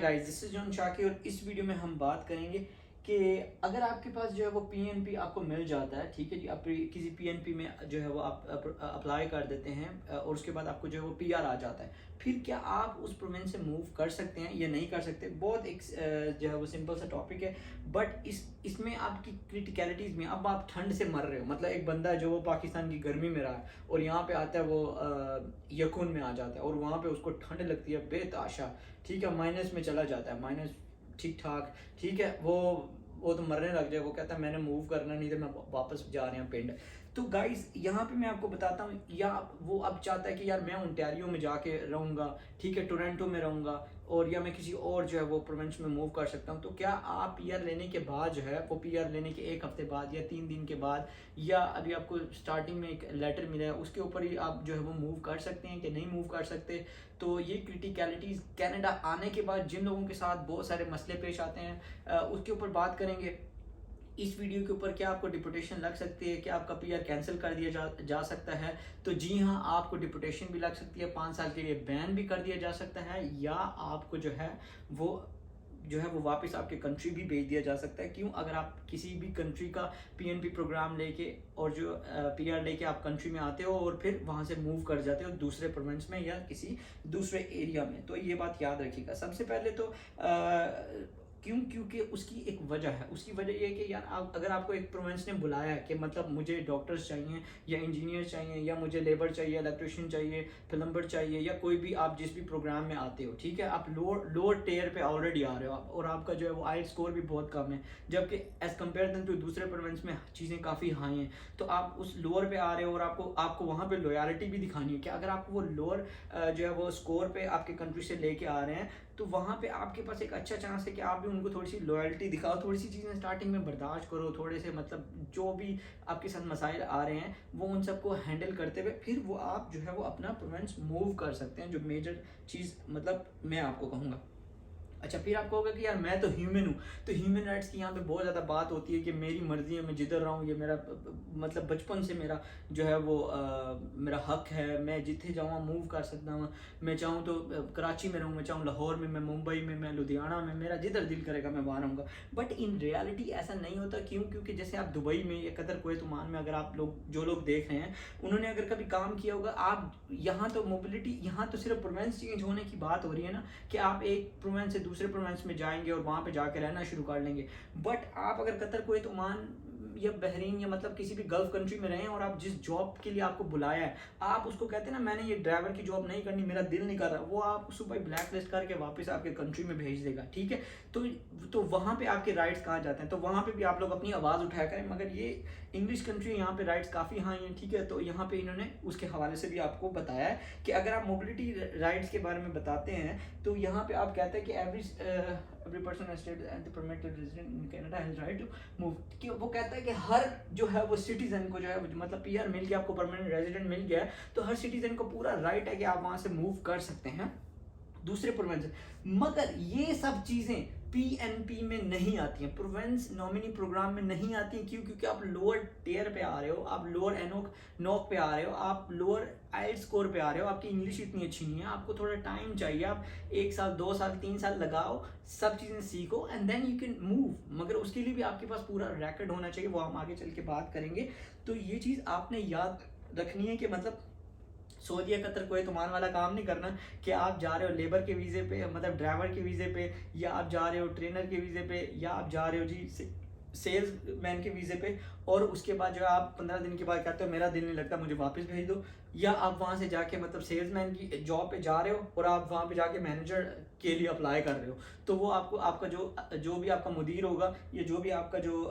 Guys, this is John Shakir और इस video में हम बात करेंगे कि अगर आपके पास जो है वो पीएनपी आपको मिल जाता है, ठीक है जी, आप किसी पीएनपी में जो है वो आप अप्लाई कर देते हैं और उसके बाद आपको जो है वो पीआर आ जाता है, फिर क्या आप उस प्रोविंस से मूव कर सकते हैं या नहीं कर सकते। बहुत एक जो है वो सिंपल सा टॉपिक है, बट इसमें आपकी क्रिटिकलिटीज में अब आप ठंड से मर रहे हो। मतलब एक बंदा जो वो पाकिस्तान की गर्मी में रहा है और यहाँ पे आता है वो यकून में आ जाता है और वहाँ पे उसको ठंड लगती है बेताशा, ठीक है, माइनस में चला जाता है, माइनस ठीक ठाक, ठीक है, वो तो मरने लग जाए। वो कहता है मैंने मूव करना नहीं, तो मैं वापस जा रहे हैं पिंड। तो गाइस यहाँ पे मैं आपको बताता हूँ, या वो अब चाहता है कि यार मैं ओंटारियो में जाके रहूँगा, ठीक है, टोरंटो में रहूँगा, और या मैं किसी और जो है वो प्रोविंस में मूव कर सकता हूँ। तो क्या आप पीआर लेने के बाद जो है वो पीआर लेने के 1 हफ्ते बाद या 3 दिन के बाद, या अभी आपको स्टार्टिंग में एक लेटर मिला है उसके ऊपर ही आप जो है वो मूव कर सकते हैं कि नहीं मूव कर सकते। तो ये क्रिटिकलिटीज़ कनाडा आने के बाद जिन लोगों के साथ बहुत सारे मसले पेश आते हैं उसके ऊपर बात करेंगे इस वीडियो के ऊपर। क्या आपको डिपोटेशन लग सकती है, क्या आपका पीआर कैंसिल कर दिया जा सकता है। तो जी हाँ, आपको डिपोटेशन भी लग सकती है, 5 साल के लिए बैन भी कर दिया जा सकता है, या आपको जो है वो वापस आपके कंट्री भी भेज दिया जा सकता है। क्यों? अगर आप किसी भी कंट्री का पीएनपी प्रोग्राम लेके और जो पीआर लेके आप कंट्री में आते हो और फिर वहाँ से मूव कर जाते हो दूसरे प्रोविंस में या किसी दूसरे एरिया में, तो ये बात याद रखिएगा। सबसे पहले तो क्योंकि उसकी एक वजह है। उसकी वजह ये है कि यार अगर आपको एक प्रोविंस ने बुलाया है कि मतलब मुझे डॉक्टर्स चाहिए या इंजीनियर चाहिए या मुझे लेबर चाहिए, इलेक्ट्रिशियन चाहिए, प्लम्बर चाहिए, या कोई भी आप जिस भी प्रोग्राम में आते हो, ठीक है, आप लोअर टेयर पे ऑलरेडी आ रहे हो और आपका जो है वो आईएलटीएस स्कोर भी बहुत कम है, जबकि एज कम्पेयर टू दूसरे प्रोविंस में चीज़ें काफ़ी हाई हैं। तो आप उस लोअर पे आ रहे हो और आपको वहाँ पे लॉयल्टी भी दिखानी है कि अगर आपको वो लोअर जो है वो स्कोर पे आपके कंट्री से लेके आ रहे हैं, तो वहाँ पे आपके पास एक अच्छा चांस है कि आप भी उनको थोड़ी सी लॉयल्टी दिखाओ, थोड़ी सी चीज़ें स्टार्टिंग में बर्दाश्त करो, थोड़े से मतलब जो भी आपके साथ मसाइल आ रहे हैं वो उन सबको हैंडल करते हुए फिर वो आप जो है वो अपना प्रोविंस मूव कर सकते हैं। जो मेजर चीज़ मतलब मैं आपको कहूँगा। अच्छा, फिर आपको होगा कि यार मैं तो ह्यूमन हूँ, तो ह्यूमन राइट्स की यहाँ पे बहुत ज़्यादा बात होती है कि मेरी मर्जी है, मैं जिधर रहा हूँ, ये मेरा मतलब बचपन से मेरा जो है वो मेरा हक है, मैं जिथे जाऊँ मूव कर सकता हूँ। मैं चाहूँ तो कराची में रहूँ, मैं चाहूँ लाहौर में, मैं मुंबई में, मैं लुधियाना में, मेरा जिधर दिल करेगा मैं वहाँ रहूँगा। बट इन रियलिटी ऐसा नहीं होता। क्यों? क्योंकि जैसे आप दुबई में या कतर कुवैत ओमान में अगर आप जो लोग देख रहे हैं उन्होंने अगर कभी काम किया होगा, आप यहाँ तो मोबिलिटी, यहाँ तो सिर्फ प्रोविंस चेंज होने की बात हो रही है ना, कि आप एक प्रोविंस से दूसरे प्रोविंस में जाएंगे और वहाँ पे जाके रहना शुरू कर लेंगे। बट आप अगर कतर कुवैत ओमान या बहरीन या मतलब किसी भी गल्फ कंट्री में रहें और आप जिस जॉब के लिए आपको बुलाया है, आप उसको कहते हैं ना मैंने ये ड्राइवर की जॉब नहीं करनी, मेरा दिल नहीं कर रहा, वो आप सुबह ब्लैक लिस्ट करके वापस आपके कंट्री में भेज देगा, ठीक है। तो वहाँ पे आपके राइट्स कहाँ जाते हैं? तो वहाँ पे भी आप लोग अपनी आवाज़ उठाया करें। मगर ये इंग्लिश कंट्री, यहाँ पे राइट्स काफ़ी हाई हैं, ठीक है। तो यहाँ पे इन्होंने उसके हवाले से भी आपको बताया है कि अगर आप मोबिलिटी राइट्स के बारे में बताते हैं तो यहाँ पे आप कहते हैं कि every person state and permitted resident in Canada has right to move. कि वो कहता है कि हर जो है वो सिटीजन को जो है मतलब पीआर मिल गया, आपको परमानेंट रेजिडेंट मिल गया, तो हर सिटीजन को पूरा राइट है कि आप वहाँ से मूव कर सकते हैं दूसरे प्रोविंस। मगर ये सब चीज़ें पीएनपी में नहीं आती हैं, प्रोविंस नॉमिनी प्रोग्राम में नहीं आती हैं। क्यों? क्योंकि आप लोअर टेयर पे आ रहे हो, आप लोअर नॉक पे आ रहे हो, आप लोअर आईएलटीएस स्कोर पे आ रहे हो, आपकी इंग्लिश इतनी अच्छी नहीं है, आपको थोड़ा टाइम चाहिए। आप 1 साल 2 साल 3 साल लगाओ, सब चीज़ें सीखो and then you can move. मगर उसके लिए भी आपके पास पूरा रैकेट होना चाहिए, वो हम आगे चल के बात करेंगे। तो ये चीज़ आपने याद रखनी है कि मतलब सऊदी कतर कुवैत ओमान वाला काम नहीं करना कि आप जा रहे हो लेबर के वीज़े पे, मतलब ड्राइवर के वीज़े पे, या आप जा रहे हो ट्रेनर के वीज़े पे, या आप जा रहे हो जी सेल्स मैन के वीज़े पे, और उसके बाद जो है आप 15 दिन के बाद कहते हो मेरा दिल नहीं लगता मुझे वापस भेज दो। या आप वहाँ से जाके मतलब सेल्समैन की जॉब पे जा रहे हो और आप वहाँ पे जाके मैनेजर के लिए अप्लाई कर रहे हो, तो वो आपको आपका जो भी आपका मुदीर होगा या जो भी आपका जो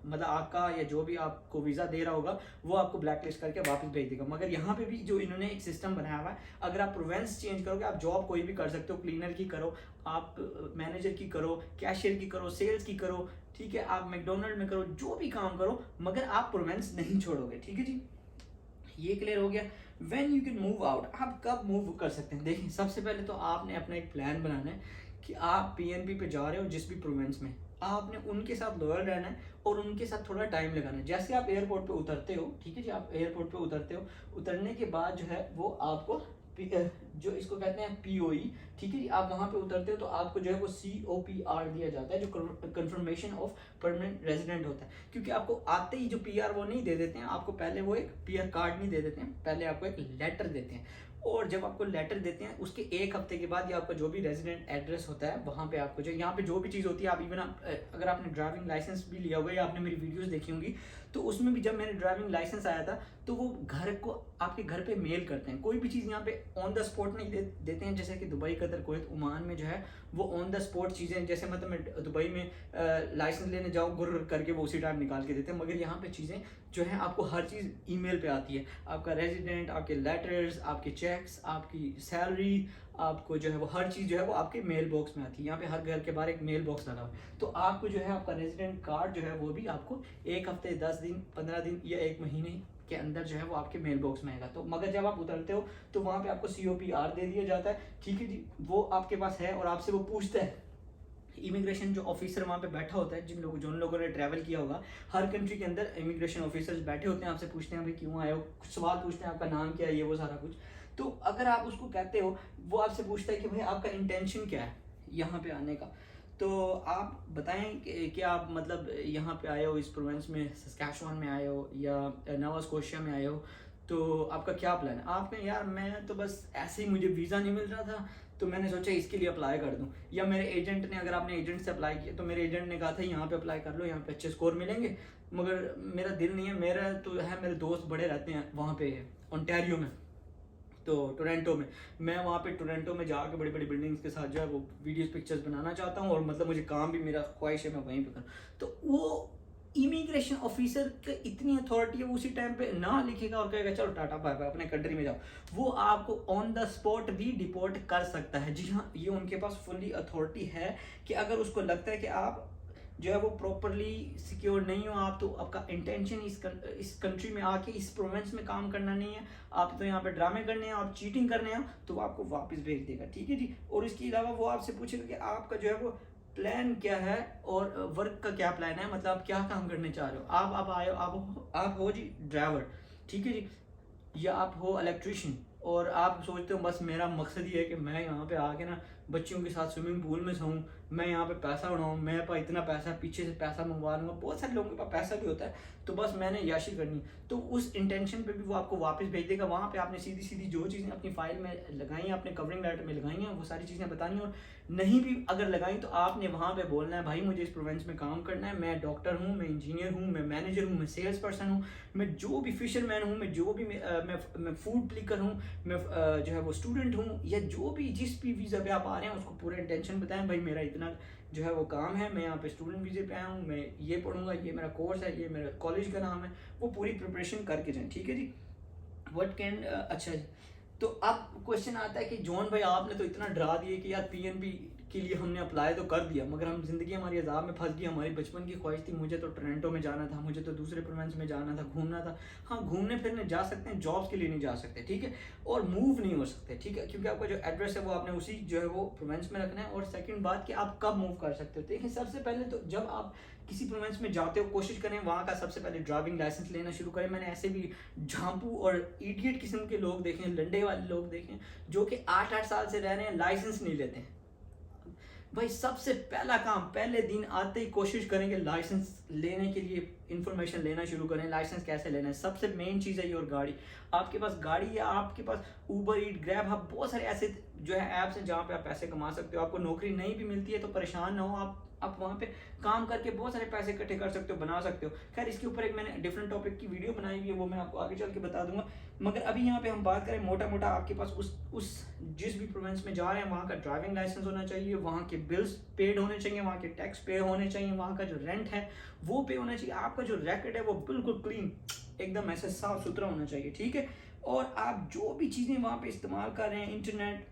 मतलब आपका या जो भी आपको वीज़ा दे रहा होगा वो आपको ब्लैक लिस्ट करके वापस भेज देगा। मगर यहाँ पे भी जो इन्होंने एक सिस्टम बनाया हुआ है, अगर आप प्रोविंस चेंज करोगे, आप जॉब कोई भी कर सकते हो, क्लीनर की करो, आप मैनेजर की करो, कैशियर की करो, सेल्स की करो, ठीक है, आप मैकडोनल्ड में करो, जो भी काम करो, मगर आप प्रोविंस नहीं छोड़ोगे, ठीक है जी। ये क्लियर हो गया। When you can move out, आप कब मूव कर सकते हैं? देखिए, सबसे पहले तो आपने अपना एक प्लान बनाना है कि आप पीएनपी पे जा रहे हो जिस भी प्रोविंस में, आपने उनके साथ लॉयल रहना है और उनके साथ थोड़ा टाइम लगाना है। जैसे आप एयरपोर्ट पे उतरते हो, ठीक है जी, आप एयरपोर्ट पे उतरते हो, उतरने के बाद जो है वो आपको जो इसको कहते हैं POE, ठीक है जी। आप वहाँ पे उतरते हो तो आपको जो है वो COPR दिया जाता है, जो कंफर्मेशन ऑफ परमानेंट रेजिडेंट होता है। क्योंकि आपको आते ही जो PR वो नहीं दे देते हैं, आपको पहले वो एक PR कार्ड नहीं दे देते हैं, पहले आपको एक लेटर देते हैं। और जब आपको लेटर देते हैं उसके 1 हफ्ते के बाद, या आपका जो भी रेजिडेंट एड्रेस होता है वहाँ पे आपको जो यहाँ पे जो भी चीज़ होती है, आप इवन अगर आपने ड्राइविंग लाइसेंस भी लिया हुआ है या आपने मेरी वीडियोस देखी होंगी, तो उसमें भी जब मेरे ड्राइविंग लाइसेंस आया था तो वो घर को आपके घर पे मेल करते हैं। कोई भी चीज़ यहाँ पे ऑन द स्पॉट नहीं देते हैं, जैसे कि दुबई, कतर, कुवैत, ओमान में जो है वो ऑन द स्पॉट चीज़ें, जैसे मतलब मैं दुबई में लाइसेंस लेने जाऊँ गुर्र करके वो उसी टाइम निकाल के देते हैं। मगर यहाँ पे चीज़ें जो है आपको हर चीज़ ईमेल पे आती है, आपका रेजिडेंट, आपके लेटर्स, आपके चेक्स, आपकी सैलरी, आपको जो है वो हर चीज़ जो है वो आपके मेल बॉक्स में आती है। यहाँ पे हर घर के बाहर एक मेल बॉक्स लगा हुआ है, तो आपको जो है आपका रेजिडेंट कार्ड जो है वो भी आपको 1 हफ्ते, 10 दिन, 15 दिन या 1 महीने के अंदर जो है वो आपके मेल बॉक्स में आएगा। तो मगर जब आप उतरते हो तो वहाँ पे आपको COPR दे दिया जाता है, ठीक है जी। वो आपके पास है और आपसे वो पूछता है, इमिग्रेशन जो ऑफिसर वहाँ पे बैठा होता है, जिन लोगों ने ट्रैवल किया होगा, हर कंट्री के अंदर इमिग्रेशन ऑफिसर्स बैठे होते हैं, आपसे पूछते हैं भाई क्यों आए हो, कुछ सवाल पूछते हैं, आपका नाम क्या है, ये वो सारा कुछ। तो अगर आप उसको कहते हो, वो आपसे पूछता है कि भाई आपका इंटेंशन क्या है यहाँ पे आने का, तो आप बताएं कि आप मतलब यहाँ पे आए हो इस प्रोविंस में, सस्कैचुअन में आए हो या नोवा स्कोशिया में आए हो, तो आपका क्या प्लान है। आपने यार मैं तो बस ऐसे ही, मुझे वीज़ा नहीं मिल रहा था तो मैंने सोचा इसके लिए अप्लाई कर दूं, या मेरे एजेंट ने, अगर आपने एजेंट से अप्लाई किया तो मेरे एजेंट ने कहा था यहाँ पे अप्लाई कर लो, यहाँ पे अच्छे स्कोर मिलेंगे। मगर मेरा दिल नहीं है, मेरा तो है, मेरे दोस्त बड़े रहते हैं वहाँ पे ओंटारियो में, तो टोरंटो में। मैं वहाँ पे टोरंटो में जाके बड़ी बड़ी बिल्डिंग्स के साथ जो है वो वीडियोस पिक्चर्स बनाना चाहता हूँ, और मतलब मुझे काम भी, मेरा ख्वाहिश है मैं वहीं पे करूँ। तो वो इमिग्रेशन ऑफिसर का इतनी अथॉरिटी है, वो उसी टाइम पे ना लिखेगा और कहेगा चलो टाटा बाय बाय अपने कंट्री में जाओ, वो आपको ऑन द स्पॉट भी डिपोर्ट कर सकता है। जी हाँ, ये उनके पास फुल्ली अथॉरिटी है कि अगर उसको लगता है कि आप जो है वो प्रॉपरली सिक्योर नहीं हो, आप तो आपका इंटेंशन इस कंट्री में आके इस प्रोविंस में काम करना नहीं है, आप तो यहाँ पे ड्रामे करने हैं, आप चीटिंग करने हैं, तो वो आपको वापस भेज देगा, ठीक है जी। और इसके अलावा वो आपसे पूछेगा कि आपका जो है वो प्लान क्या है और वर्क का क्या प्लान है, मतलब आप क्या काम करने चाह रहे हो। आप आए हो, आप हो जी ड्राइवर, ठीक है जी, या आप हो इलेक्ट्रिशियन, और आप सोचते हो बस मेरा मकसद ये है कि मैं यहाँ पे आके ना बच्चियों के साथ स्विमिंग पूल में सोऊं, मैं यहाँ पे पैसा बनाऊँ, मेरे पास इतना पैसा, पीछे से पैसा मंगवा लूँगा। बहुत सारे लोगों के पास पैसा भी होता है, तो बस मैंने याशी करनी, तो उस इंटेंशन पे भी वो आपको वापस भेज देगा। वहाँ पे आपने सीधी सीधी जो चीज़ें अपनी फाइल में लगाई हैं, अपने कवरिंग लेटर में लगाई हैं, वो सारी चीज़ें बतानी, और नहीं भी अगर लगाई तो आपने वहाँ पे बोलना है भाई मुझे इस प्रोविंस में काम करना है, मैं डॉक्टर हूँ, मैं इंजीनियर हूँ, मैं मैनेजर हूँ, मैं सेल्स पर्सन हूँ, मैं जो भी फिशरमैन हूँ, मैं जो भी मैं फूड प्लिकर हूँ, मैं जो है वो स्टूडेंट हूँ, या जो भी जिस भी वीज़ा पे आप आ रहे हैं उसको पूरा इंटेंशन बताएं, भाई मेरा इतना जो है वो काम है, मैं यहाँ पे स्टूडेंट वीज़े पे आया हूँ, मैं ये पढ़ूंगा, ये मेरा कोर्स है, ये मेरा कॉलेज का नाम है, वो पूरी प्रिपरेशन करके जाएं, ठीक है जी। व्हाट कैन अच्छा जी। तो अब क्वेश्चन आता है कि जॉन भाई आपने तो इतना डरा दिया कि यार PNP के लिए हमने अप्लाई तो कर दिया, मगर हम जिंदगी हमारी अजाब में फंस गई, हमारी बचपन की ख्वाहिश थी, मुझे तो टोरंटो में जाना था, मुझे तो दूसरे प्रोविंस में जाना था, घूमना था। हाँ, घूमने फिरने जा सकते हैं, जॉब्स के लिए नहीं जा सकते, ठीक है, और मूव नहीं हो सकते, ठीक है, क्योंकि आपका जो एड्रेस है वो आपने उसी जो है वो प्रोविंस में रखना है। और सेकंड बात कि आप कब मूव कर सकते हो, देखिए सबसे पहले तो जब आप किसी प्रोविंस में जाते हो कोशिश करें वहाँ का सबसे पहले ड्राइविंग लाइसेंस लेना शुरू करें। मैंने ऐसे भी झांपू और इडियट किस्म के लोग देखे हैं, लंडे वाले लोग देखे हैं, जो कि 8-8 साल से रह रहे हैं, लाइसेंस नहीं लेते हैं। भाई सबसे पहला काम, पहले दिन आते ही कोशिश करेंगे लाइसेंस लेने के लिए इंफॉर्मेशन लेना शुरू करें, लाइसेंस कैसे लेना है, सबसे मेन चीज़ है ये। और गाड़ी, आपके पास गाड़ी या आपके पास ऊबर ईट, ग्रैब हब, बहुत सारे ऐसे जो है ऐप्स हैं जहाँ पे आप पैसे कमा सकते हो। आपको नौकरी नहीं भी मिलती है तो परेशान ना हो, आप वहाँ पे काम करके बहुत सारे पैसे इकट्ठे कर सकते हो, बना सकते हो। खैर इसके ऊपर एक मैंने डिफरेंट टॉपिक की वीडियो बनाई हुई है, वो मैं आपको आगे चल के बता दूंगा। मगर अभी यहाँ पे हम बात करें मोटा मोटा, आपके पास उस जिस भी प्रोविंस में जा रहे हैं वहाँ का ड्राइविंग लाइसेंस होना चाहिए, वहाँ के बिल्स पेड होने चाहिए, वहाँ के टैक्स पे होने चाहिए, वहाँ का जो रेंट है वो पे होना चाहिए, आपका जो रैकेट है वो बिल्कुल क्लीन, एकदम ऐसे साफ सुथरा होना चाहिए, ठीक है। और आप जो भी चीज़ें वहाँ पे इस्तेमाल कर रहे हैं, इंटरनेट,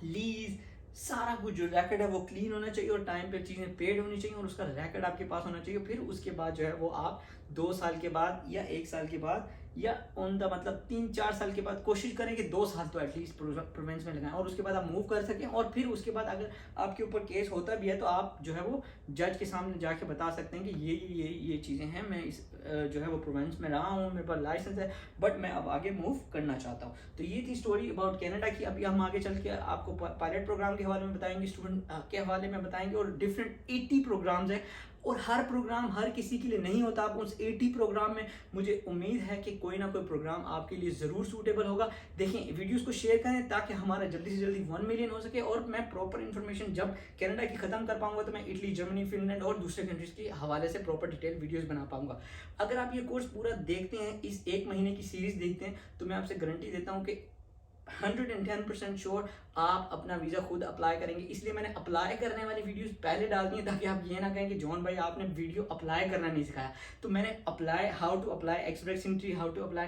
लीज, सारा कुछ जो रैकेट है वो क्लीन होना चाहिए, और टाइम पे चीज़ें पेड होनी चाहिए, और उसका रैकेट आपके पास होना चाहिए। फिर उसके बाद जो है वो आप 2 साल के बाद या 1 साल के बाद या ऑन द मतलब 3-4 साल के बाद कोशिश करें कि 2 साल तो एटलीस्ट प्रोविंस में लगाएं, और उसके बाद आप मूव कर सकें। और फिर उसके बाद अगर आपके ऊपर केस होता भी है तो आप जो है वो जज के सामने जाके बता सकते हैं कि ये चीज़ें हैं, मैं इस जो है वो प्रोविंस में रहा हूँ, मेरे पास लाइसेंस है, बट मैं अब आगे मूव करना चाहता हूँ। तो ये थी स्टोरी अबाउट कनाडा की। अभी हम आगे चल के आपको पायलट प्रोग्राम के हवाले में बताएंगे, स्टूडेंट के हवाले में बताएंगे, और डिफरेंट 80 प्रोग्राम्स हैं, और हर प्रोग्राम हर किसी के लिए नहीं होता। आप उस 80 प्रोग्राम में मुझे उम्मीद है कि कोई ना कोई प्रोग्राम आपके लिए ज़रूर सूटेबल होगा। देखें, वीडियोस को शेयर करें ताकि हमारा जल्दी से जल्दी 1 मिलियन हो सके, और मैं प्रॉपर इन्फॉर्मेशन जब कनाडा की ख़त्म कर पाऊंगा तो मैं इटली, जर्मनी, फिनलैंड और दूसरे कंट्रीज के हवाले से प्रॉपर डिटेल वीडियोस बना पाऊंगा। अगर आप ये कोर्स पूरा देखते हैं, इस 1 महीने की सीरीज़ देखते हैं, तो मैं आपसे गारंटी देता हूँ कि 110% श्योर आप अपना वीज़ा खुद अप्लाई करेंगे। इसलिए मैंने अप्लाई करने वाली वीडियोस पहले डाल दी हैं ताकि आप ये ना कहें कि जॉन भाई आपने वीडियो अप्लाई करना नहीं सिखाया। तो मैंने apply, how to apply express entry, how to apply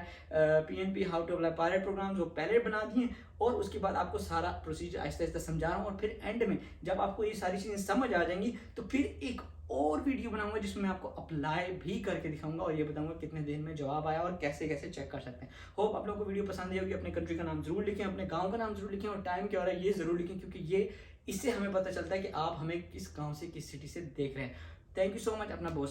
PNP, how to apply pilot programs वो पहले बना दिए, और उसके बाद आपको सारा प्रोसीजर आहिस्ता आहिस्ता समझा रहा हूँ। और फिर एंड में जब आपको ये सारी चीज़ें समझ आ जाएंगी तो फिर एक और वीडियो बनाऊंगा जिसमें मैं आपको अप्लाई भी करके दिखाऊंगा, और ये बताऊंगा कितने दिन में जवाब आया और कैसे कैसे चेक कर सकते हैं। होप आप लोगों को वीडियो पसंद आई होगी। अपने कंट्री का नाम जरूर लिखें, अपने गांव का नाम जरूर लिखें, और टाइम क्या हो रहा है ये जरूर लिखें, क्योंकि ये इससे हमें पता चलता है कि आप हमें किस गांव से, किस सिटी से देख रहे हैं। Thank you so much. अपना बहुत